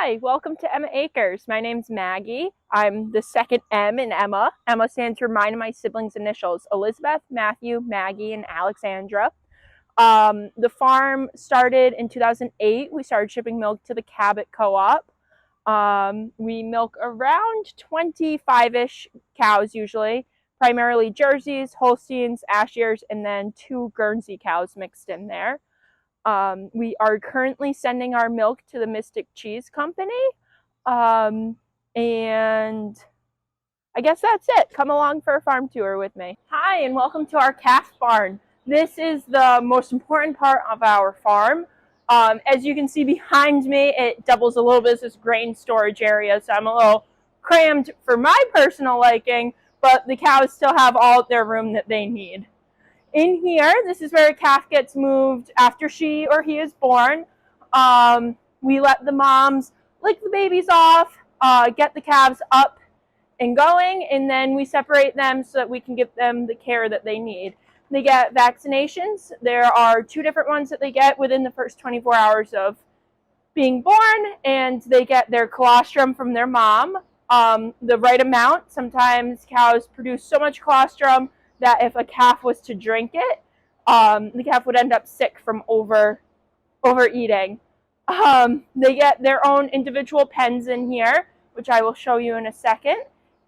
Hi, welcome to Emma Acres. My name's Maggie. I'm the second M in Emma. Emma stands for mine and my siblings' initials, Elizabeth, Matthew, Maggie, and Alexandra. The farm started in 2008. We started shipping milk to the Cabot Co-op. We milk around 25-ish cows usually, primarily Jerseys, Holsteins, Ashers, and then 2 Guernsey cows mixed in there. We are currently sending our milk to the Mystic Cheese Company. And I guess that's it. Come along for a farm tour with me. Hi, and welcome to our calf barn. This is the most important part of our farm. As you can see behind me, it doubles a little bit as this grain storage area, so I'm a little crammed for my personal liking, but the cows still have all their room that they need. In here, this is where a calf gets moved after she or he is born. We let the moms lick the babies off, get the calves up and going, and then we separate them so that we can give them the care that they need. They get vaccinations. There are 2 different ones that they get within the first 24 hours of being born, and they get their colostrum from their mom, the right amount. Sometimes cows produce so much colostrum that if a calf was to drink it, the calf would end up sick from overeating. They get their own individual pens in here, which I will show you in a second,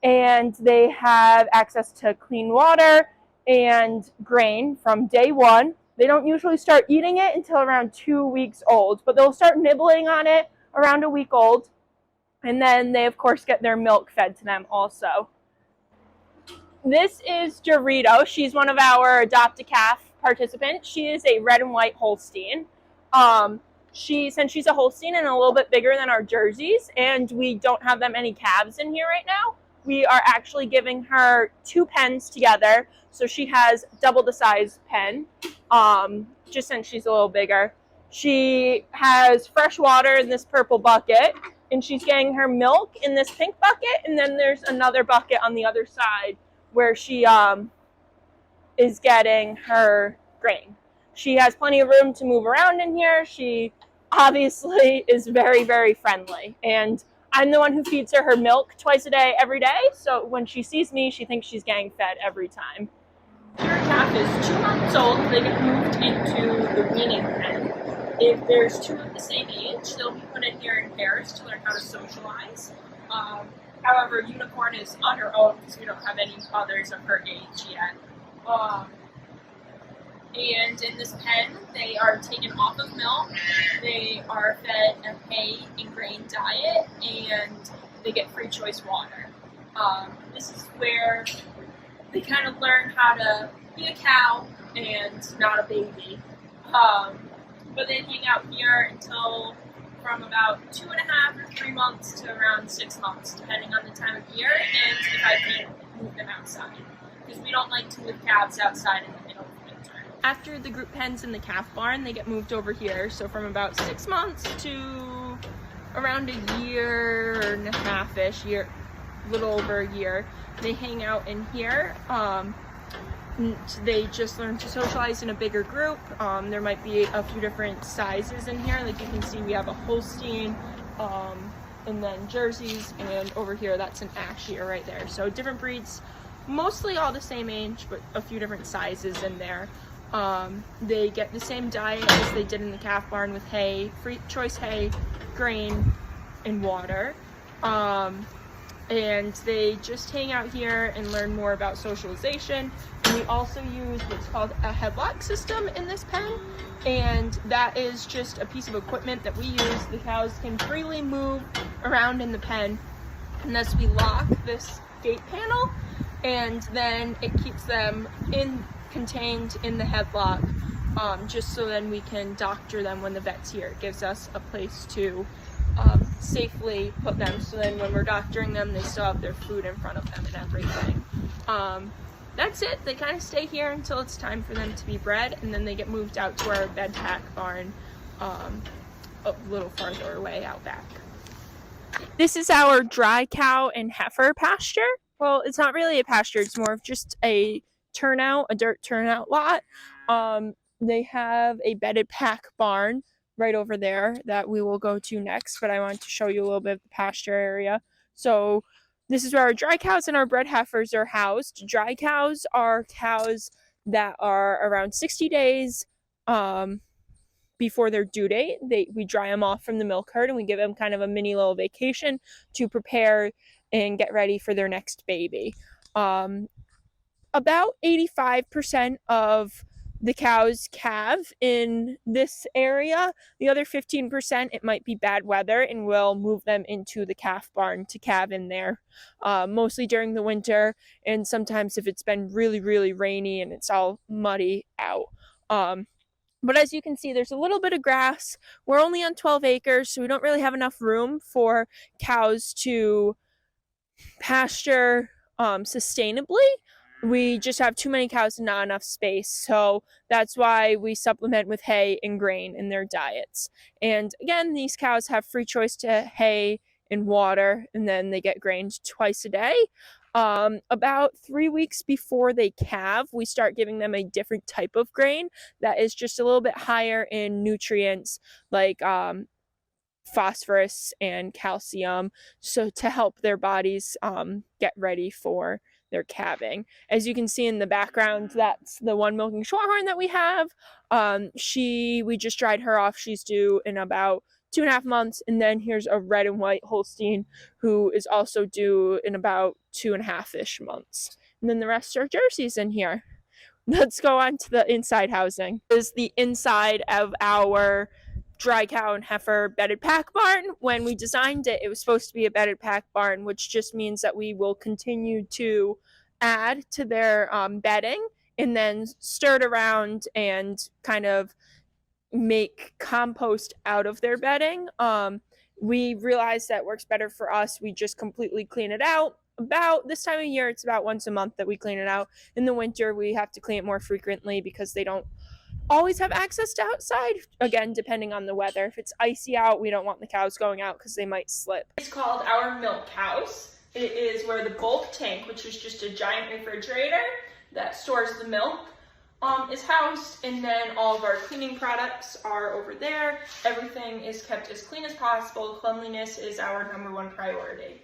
and they have access to clean water and grain from day one. They don't usually start eating it until around 2 weeks old, but they'll start nibbling on it around a week old, and then they of course get their milk fed to them also. This is Dorito. She's one of our adopt-a-calf participants. She is a red and white Holstein. Since she's a Holstein and a little bit bigger than our Jerseys, and we don't have that many calves in here right now, we are actually giving her 2 pens together, so she has double the size pen, just since she's a little bigger. She has fresh water in this purple bucket, and she's getting her milk in this pink bucket, and then there's another bucket on the other side where she is getting her grain. She has plenty of room to move around in here. She obviously is very, very friendly, and I'm the one who feeds her milk twice a day, every day, so when she sees me, she thinks she's getting fed every time. If your calf is 2 months old, they get moved into the weaning pen. If there's 2 of the same age, they'll be put in here in pairs to learn how to socialize. However, Unicorn is on her own because we don't have any others of her age yet. And in this pen, they are taken off of milk, they are fed a hay and grain diet, and they get free choice water. This is where they kind of learn how to be a cow and not a baby. But they hang out here until from about 2.5 or 3 months to around 6 months, depending on the time of year and if I can move them outside, because we don't like to move calves outside in the middle of winter. After the group pens in the calf barn, they get moved over here, so from about 6 months to around a year and a half-ish, a little over a year, they hang out in here. They just learn to socialize in a bigger group. There might be a few different sizes in here. Like you can see, we have a Holstein, and then Jerseys, and over here that's an Ashire right there. So different breeds, mostly all the same age, but a few different sizes in there. They get the same diet as they did in the calf barn with hay, free choice hay, grain, and water. And they just hang out here and learn more about socialization. And we also use what's called a headlock system in this pen, and that is just a piece of equipment that we use. The cows can freely move around in the pen, and thus we lock this gate panel, and then it keeps them contained in the headlock, just so then we can doctor them when the vet's here. It gives us a place to safely put them, so then when we're doctoring them, they still have their food in front of them and everything. That's it. They kind of stay here until it's time for them to be bred, and then they get moved out to our bed pack barn a little farther away out back. This is our dry cow and heifer pasture. Well, it's not really a pasture, it's more of just a dirt turnout lot. They have a bedded pack barn right over there that we will go to next, but I want to show you a little bit of the pasture area. So this is where our dry cows and our bred heifers are housed. Dry cows are cows that are around 60 days before their due date. We dry them off from the milk herd and we give them kind of a mini little vacation to prepare and get ready for their next baby. About 85% of the cows calve in this area. The other 15%, it might be bad weather, and we'll move them into the calf barn to calve in there, mostly during the winter, and sometimes if it's been really, really rainy and it's all muddy out. But as you can see, there's a little bit of grass. We're only on 12 acres, so we don't really have enough room for cows to pasture sustainably. We just have too many cows and not enough space. So that's why we supplement with hay and grain in their diets. And again, these cows have free choice to hay and water, and then they get grain twice a day. About 3 weeks before they calve, we start giving them a different type of grain that is just a little bit higher in nutrients, like phosphorus and calcium, so to help their bodies get ready for their calving. As you can see in the background, that's the one milking shorthorn that we have. We just dried her off. She's due in about 2.5 months. And then here's a red and white Holstein who is also due in about 2.5-ish months. And then the rest are jerseys in here. Let's go on to the inside housing. This is the inside of our dry cow and heifer bedded pack barn. When we designed it, it was supposed to be a bedded pack barn, which just means that we will continue to add to their bedding and then stir it around and kind of make compost out of their bedding. We realized that works better for us. We just completely clean it out. About this time of year, it's about once a month that we clean it out. In the winter, we have to clean it more frequently because they don't always have access to outside, again, depending on the weather. If it's icy out, we don't want the cows going out because they might slip. It's called our milk house. It is where the bulk tank, which is just a giant refrigerator that stores the milk, is housed, and then all of our cleaning products are over there. Everything is kept as clean as possible. Cleanliness is our #1 priority.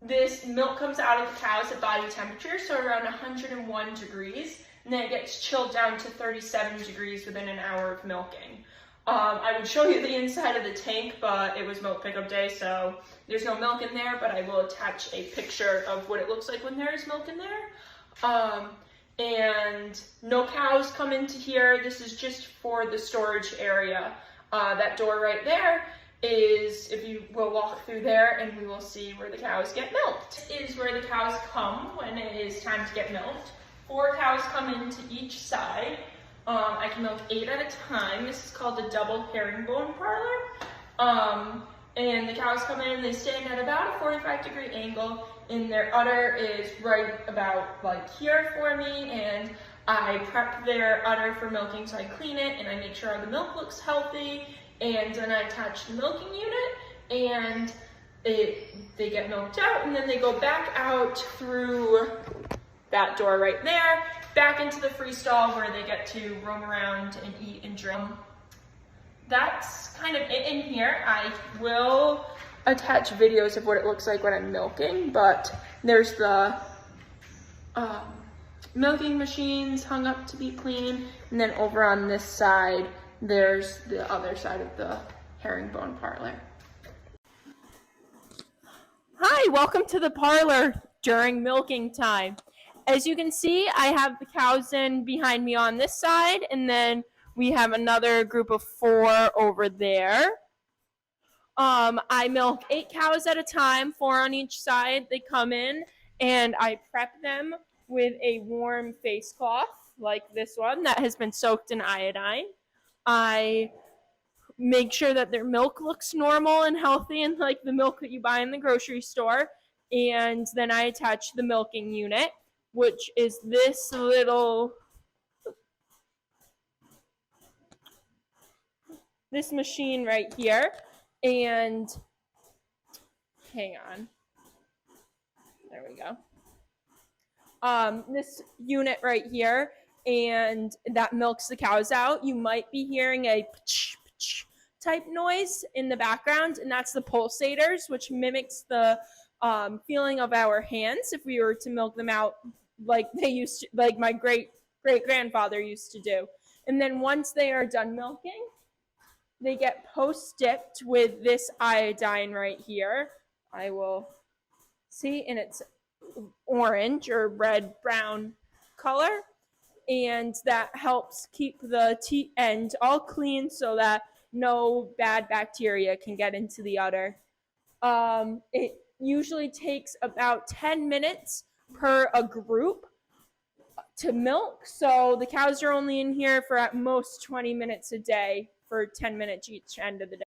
This milk comes out of the cows at body temperature, so around 101 degrees. And then it gets chilled down to 37 degrees within an hour of milking. I would show you the inside of the tank, but it was milk pickup day, so there's no milk in there, but I will attach a picture of what it looks like when there is milk in there. And no cows come into here. This is just for the storage area. That door right there is, if you will walk through there, and we will see where the cows get milked. This is where the cows come when it is time to get milked. 4 cows come into each side. I can milk 8 at a time. This is called a double herringbone parlor. And the cows come in and they stand at about a 45-degree angle, and their udder is right about like here for me, and I prep their udder for milking, so I clean it and I make sure the milk looks healthy, and then I attach the milking unit, and they get milked out, and then they go back out through that door right there, back into the free stall where they get to roam around and eat and drink. That's kind of it in here. I will attach videos of what it looks like when I'm milking, but there's the milking machines hung up to be clean, and then over on this side, there's the other side of the herringbone parlor. Hi, welcome to the parlor during milking time. As you can see, I have the cows in behind me on this side, and then we have another group of 4 over there. I milk 8 cows at a time, 4 on each side. They come in, and I prep them with a warm face cloth, like this one, that has been soaked in iodine. I make sure that their milk looks normal and healthy and like the milk that you buy in the grocery store. And then I attach the milking unit, which is this machine right here. And hang on, there we go. This unit right here and that milks the cows out. You might be hearing a type noise in the background, and that's the pulsators, which mimics the feeling of our hands if we were to milk them out like they used to, like my great grandfather used to do. And then once they are done milking, they get post-dipped with this iodine right here. I will see, and it's orange or red brown color, and that helps keep the end all clean so that no bad bacteria can get into the udder. It usually takes about 10 minutes per a group to milk, so the cows are only in here for at most 20 minutes a day for 10 minutes each end of the day.